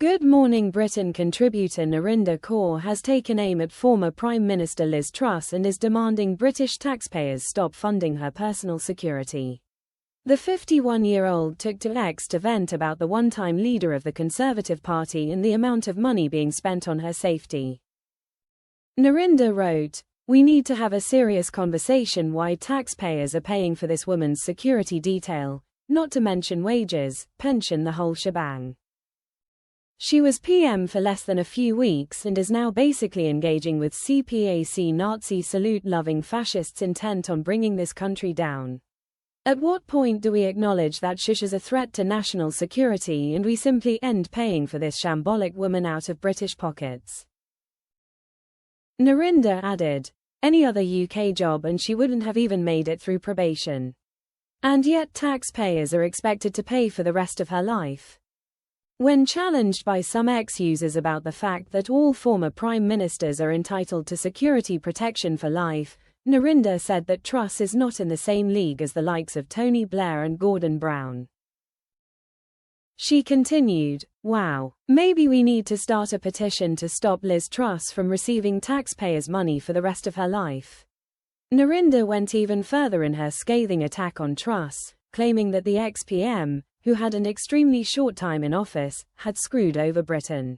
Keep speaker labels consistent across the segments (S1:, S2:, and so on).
S1: Good Morning Britain contributor Narinder Kaur has taken aim at former Prime Minister Liz Truss and is demanding British taxpayers stop funding her personal security. The 51-year-old took to X to vent about the one-time leader of the Conservative Party and the amount of money being spent on her safety. Narinder wrote, "We need to have a serious conversation why taxpayers are paying for this woman's security detail, not to mention wages, pension, the whole shebang. She was PM for less than a few weeks and is now basically engaging with CPAC Nazi salute-loving fascists intent on bringing this country down. At what point do we acknowledge that shush is a threat to national security and we simply end paying for this shambolic woman out of British pockets?" Narinder added, "Any other UK job and she wouldn't have even made it through probation. And yet taxpayers are expected to pay for the rest of her life." When challenged by some ex-users about the fact that all former prime ministers are entitled to security protection for life, Narinder said that Truss is not in the same league as the likes of Tony Blair and Gordon Brown. She continued, "Wow, maybe we need to start a petition to stop Liz Truss from receiving taxpayers' money for the rest of her life." Narinder went even further in her scathing attack on Truss, claiming that the ex-PM, who had an extremely short time in office, had screwed over Britain.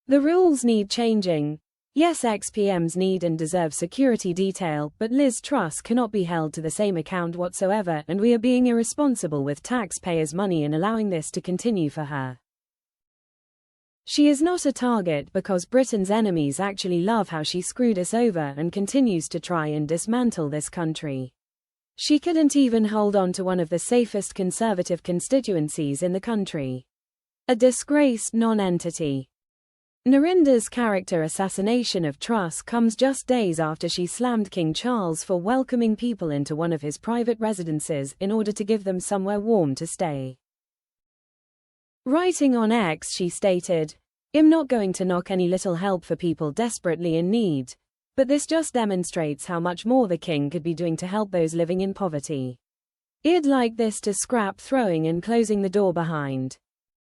S1: "The rules need changing. Yes, ex-PMs need and deserve security detail, but Liz Truss cannot be held to the same account whatsoever, and we are being irresponsible with taxpayers' money in allowing this to continue for her. She is not a target because Britain's enemies actually love how she screwed us over and continues to try and dismantle this country. She couldn't even hold on to one of the safest Conservative constituencies in the country. A disgraced non-entity." Narinder's character assassination of Truss comes just days after she slammed King Charles for welcoming people into one of his private residences in order to give them somewhere warm to stay. Writing on X, she stated, "I'm not going to knock any little help for people desperately in need. But this just demonstrates how much more the king could be doing to help those living in poverty. I'd like this to scrap throwing and closing the door behind